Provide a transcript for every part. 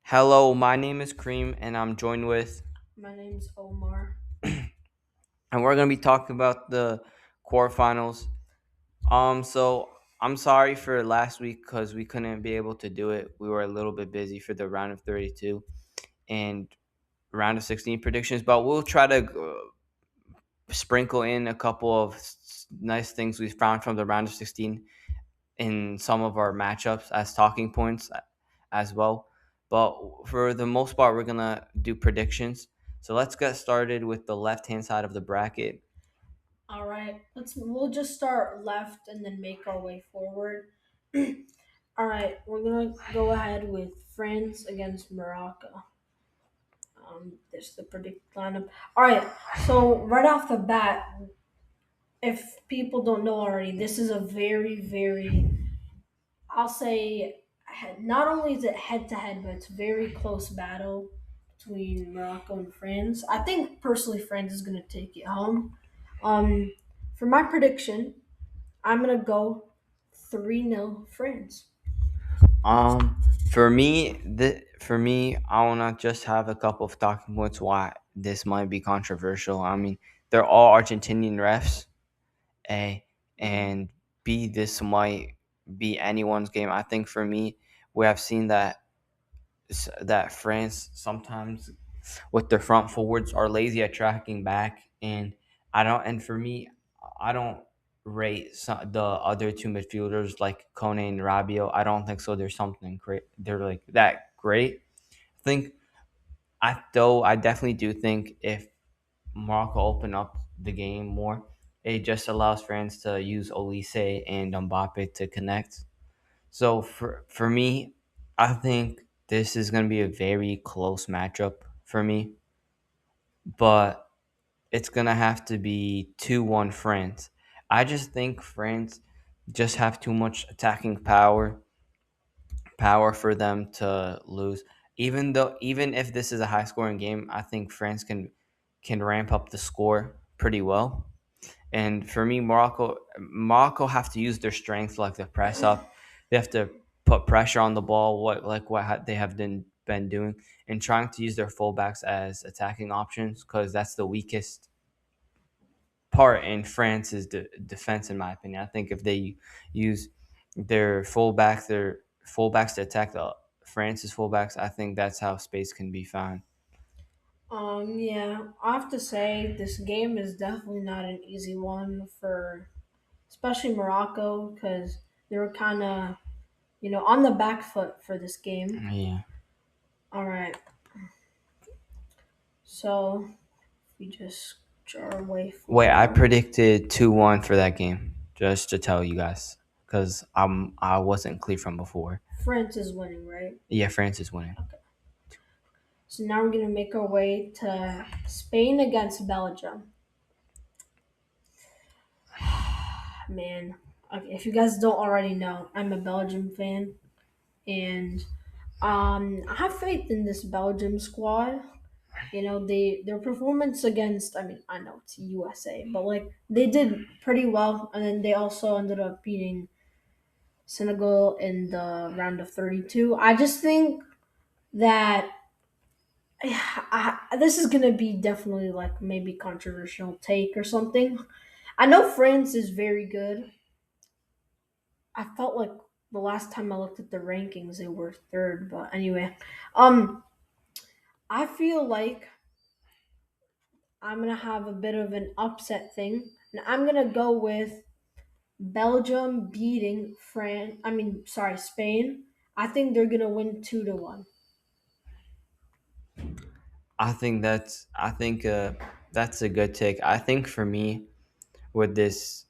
Hello, my name is Cream, and I'm joined with, My name's Omar. and we're gonna be talking about the quarterfinals. So I'm sorry for last week because we couldn't be able to do it. We were a little bit busy for the round of 32 and round of 16 predictions, but we'll try to sprinkle in a couple of nice things we found from the round of 16 in some of our matchups as talking points as well. But for the most part, we're gonna do predictions. So let's get started with the left hand side of the bracket. All right, we'll just start left and then make our way forward. All right, we're gonna go ahead with France against Morocco. This is the predicted lineup. All right, so right off the bat, if people don't know already, this is a very, I'll say, not only is it head to head, but it's a very close battle between Morocco and France. I think personally, France is gonna take it home. Um, for my prediction, I'm gonna go 3-0 France. For me, I wanna just have a couple of talking points why this might be controversial. I mean, they're all Argentinian refs, A, and B, this might be anyone's game. I think for me, we have seen that France sometimes with their front forwards are lazy at tracking back, and for me, I don't rate the other two midfielders like Kone and Rabio. I don't think so. There's something great. They're like that great. I think I definitely do think if Morocco open up the game more, it just allows France to use Olise and Mbappe to connect. So for me, I think this is going to be a very close matchup for me, but it's going to have to be 2-1 France. I just think France just have too much attacking power for them to lose. Even if this is a high scoring game, I think France can ramp up the score pretty well. And for me, Morocco have to use their strength, like the press up. They have to put pressure on the ball, they have been doing, and trying to use their fullbacks as attacking options because that's the weakest part in France's defense, in my opinion. I think if they use their fullbacks to attack the France's fullbacks, I think that's how space can be found. Yeah, I have to say this game is definitely not an easy one for, especially Morocco, because they were kind of, on the back foot for this game. Yeah. All right, so we just draw our way Wait, I forward. predicted 2-1 for that game, just to tell you guys, because I wasn't clear from before. France is winning, right? Yeah, France is winning. Okay. So now we're gonna make our way to Spain against Belgium. Man, okay, if you guys don't already know, I'm a Belgium fan, and I have faith in this Belgium squad. Their performance against, I mean, I know it's USA, but like they did pretty well, and then they also ended up beating Senegal in the round of 32. I just think that this is gonna be definitely like maybe controversial take or something. I know France is very good. I felt like the last time I looked at the rankings, they were third. But anyway, um, I feel like I'm gonna have a bit of an upset thing, and I'm gonna go with Belgium beating France. I mean, sorry, Spain. I think they're gonna win 2-1. I think that's a good take. I think for me with this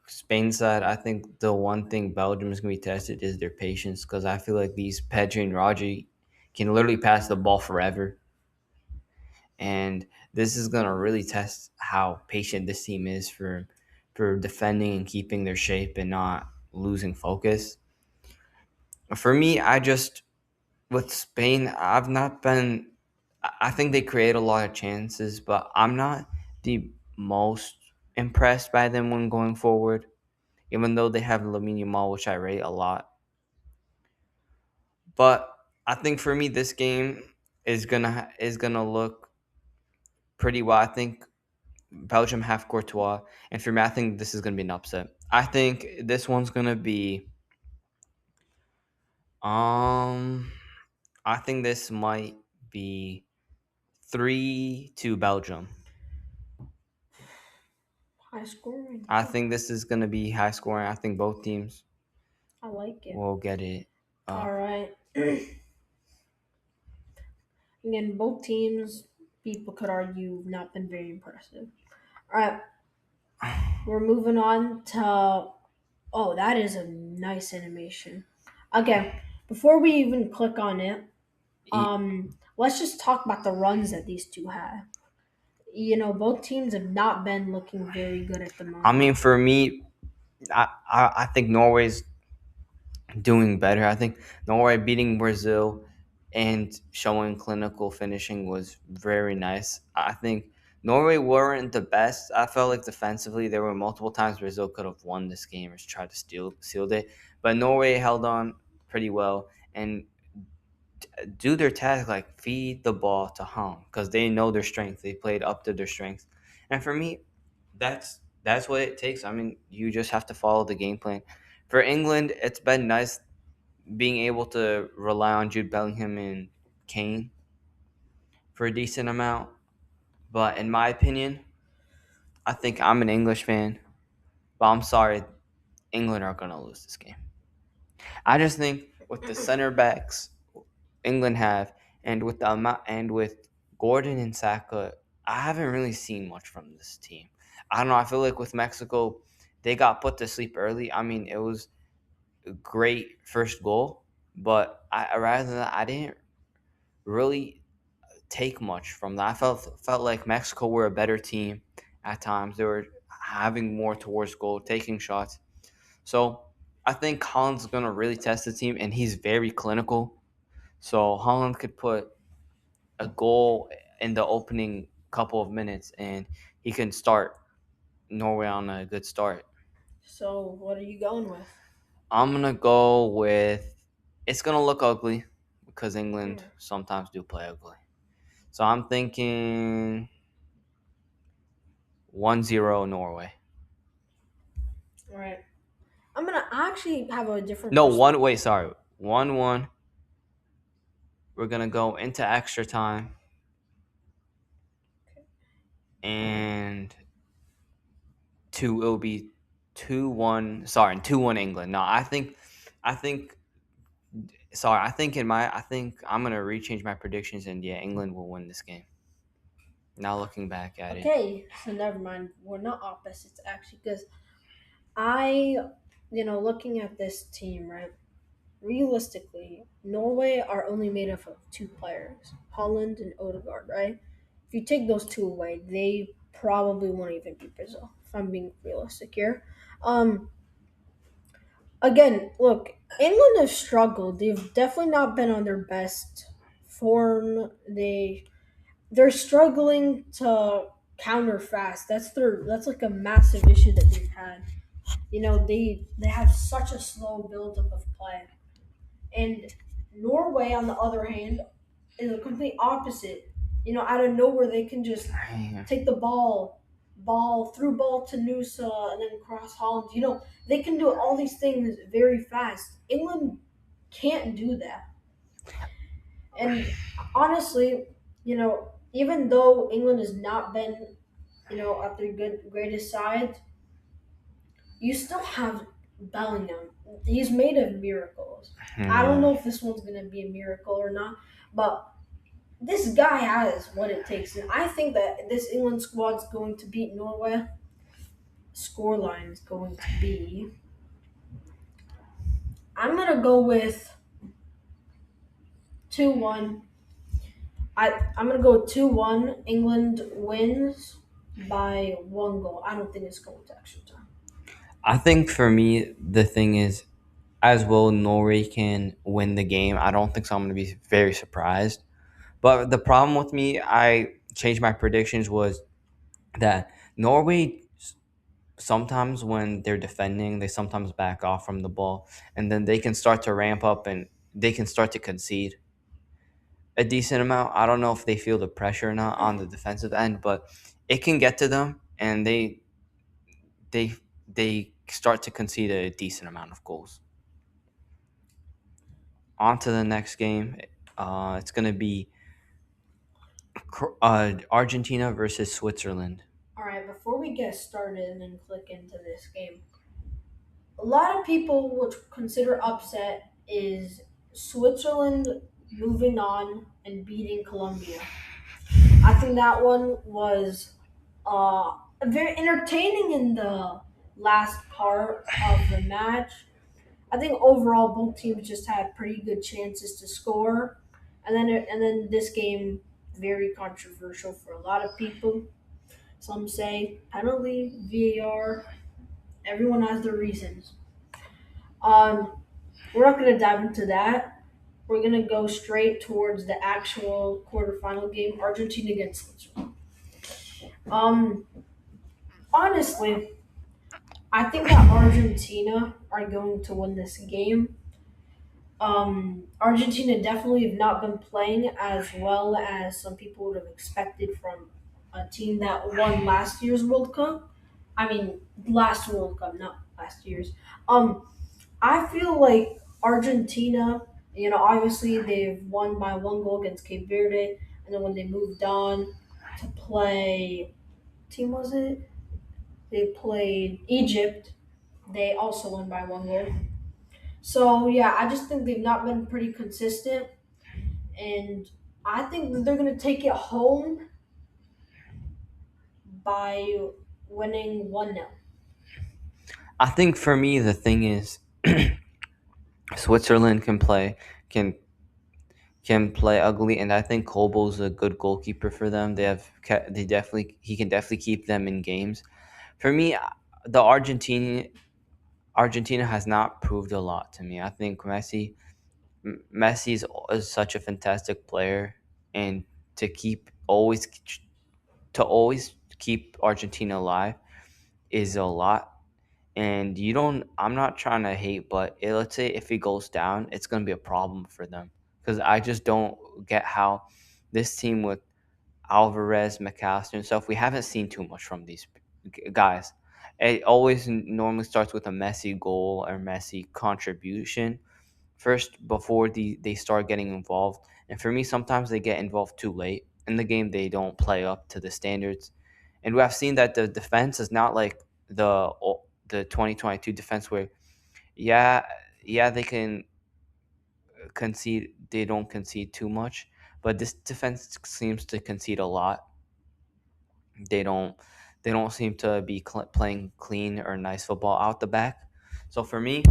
Spain side, I think the one thing Belgium is going to be tested is their patience because I feel like these Pedri and Raji can literally pass the ball forever, and this is going to really test how patient this team is for defending and keeping their shape and not losing focus. For me, I just with Spain, I've not been. I think they create a lot of chances, but I'm not the most impressed by them when going forward. Even though they have Lamine Yamal, which I rate a lot, but I think for me, this game is gonna look pretty well. I think Belgium have Courtois, and for me, I think this is gonna be an upset. I think this one's gonna be um. I think this might be 3-2 Belgium. High scoring. I think this is gonna be high scoring. I think both teams I like it. will get it All up. right. Again, both teams, people could argue, have not been very impressive. All right, we're moving on to. Oh, that is a nice animation. Okay, before we even click on it, E- let's just talk about the runs that these two have. You know, both teams have not been looking very good at the I moment. mean, for me, I think Norway's doing better. I think Norway beating Brazil and showing clinical finishing was very nice. I think Norway weren't the best. I felt like defensively there were multiple times Brazil could have won this game or tried to sealed it, but Norway held on pretty well and do their task, like feed the ball to home because they know their strength. They played up to their strengths, and for me, that's what it takes. I mean, you just have to follow the game plan. For England, it's been nice being able to rely on Jude Bellingham and Kane for a decent amount. But in my opinion, I think I'm an English fan, but I'm sorry, England are gonna lose this game. I just think with the center backs England have, and with the amount, and with Gordon and Saka, I haven't really seen much from this team. I don't know. I feel like with Mexico, they got put to sleep early. I mean, it was a great first goal, but rather than that, I didn't really take much from that. I felt like Mexico were a better team at times. They were having more towards goal, taking shots. So I think Holland's gonna really test the team, and he's very clinical. So Holland could put a goal in the opening couple of minutes, and he can start Norway on a good start. So, what are you going with? I'm gonna go with. It's gonna look ugly because England Hmm. sometimes do play ugly. So I'm thinking 1-0 Norway. All right. I actually have a different No, perspective. one. Wait, sorry. 1-1. We're gonna go into extra time, and two. It'll be 2-1. Sorry, 2-1 England. No, I think. Sorry, I think I'm gonna rechange my predictions, and yeah, England will win this game. Now looking back at it, Okay, so never mind. We're not opposites actually, because I, looking at this team, right? Realistically, Norway are only made up of two players, Holland and Odegaard, right? If you take those two away, they probably won't even beat Brazil. If I'm being realistic here. Um, Again, look, England have struggled. They've definitely not been on their best form. They're struggling to counter fast. That's like a massive issue that they've had. They have such a slow buildup of play. And Norway, on the other hand, is a complete opposite. Out of nowhere they can just take the through ball to Nusa and then cross Holland. They can do all these things very fast. England can't do that. And honestly, even though England has not been, at their greatest side, you still have Bellingham. He's made of miracles. I don't yeah. know if this one's gonna be a miracle or not, but this guy has what it takes, and I think that this England squad's going to beat Norway. Scoreline is going to be. I'm gonna go with 2-1. I'm gonna go with 2-1. England wins by one goal. I don't think it's going to extra time. I think for me the thing is, as well, Norway can win the game. I don't think so. I'm gonna be very surprised. But the problem with me, I changed my predictions was that Norway sometimes when they're defending, they sometimes back off from the ball, and then they can start to ramp up and they can start to concede. a decent amount. I don't know if they feel the pressure or not on the defensive end, but it can get to them, and they they start to concede a decent amount of goals. On to the next game. It's going to be Argentina versus Switzerland. All right, before we get started and click into this game, a lot of people would consider upset is Switzerland moving on and beating Colombia. I think that one was very entertaining in the last part of the match. I think overall both teams just had pretty good chances to score, and then this game very controversial for a lot of people. Some say penalty, VAR. Everyone has their reasons. Um, we're not going to dive into that. We're going to go straight towards the actual quarterfinal game, Argentina against Switzerland. Um, honestly, I think that Argentina are going to win this game. Argentina definitely have not been playing as well as some people would have expected from a team that won last year's World Cup. I mean, last World Cup, not last year's. Um, I feel like Argentina, obviously they've won by 1 goal against Cape Verde, and then when they moved on to play, team was it? They played Egypt. They also won by 1 goal. So yeah, I just think they've not been pretty consistent, and I think that they're gonna take it home by winning 1-0. I think for me the thing is Switzerland can play ugly, and I think Kobo's a good goalkeeper for them. They definitely he can definitely keep them in games. For me, the Argentina has not proved a lot to me. I think Messi is such a fantastic player, and to keep always to always keep Argentina alive is a lot. And you don't. I'm not trying to hate, but let's say if he goes down, it's gonna be a problem for them because I just don't get how this team with Alvarez, McAllister, and stuff. We haven't seen too much from these guys. It always normally starts with a Messi goal or Messi contribution first before they start getting involved. And for me, sometimes they get involved too late in the game. They don't play up to the standards, and we have seen that the defense is not like the 2022 defense where yeah they can concede. They don't concede too much, but this defense seems to concede a lot. They don't they don't seem to be playing clean or nice football out the back. So for me,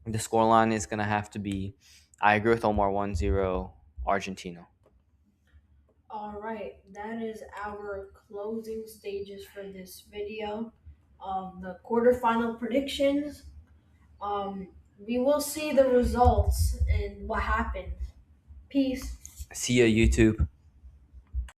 the scoreline is gonna have to be. I agree with Omar 1-0 Argentina. All right, that is our closing stages for this video. The quarterfinal predictions. We will see the results and what happened. Peace. See ya YouTube.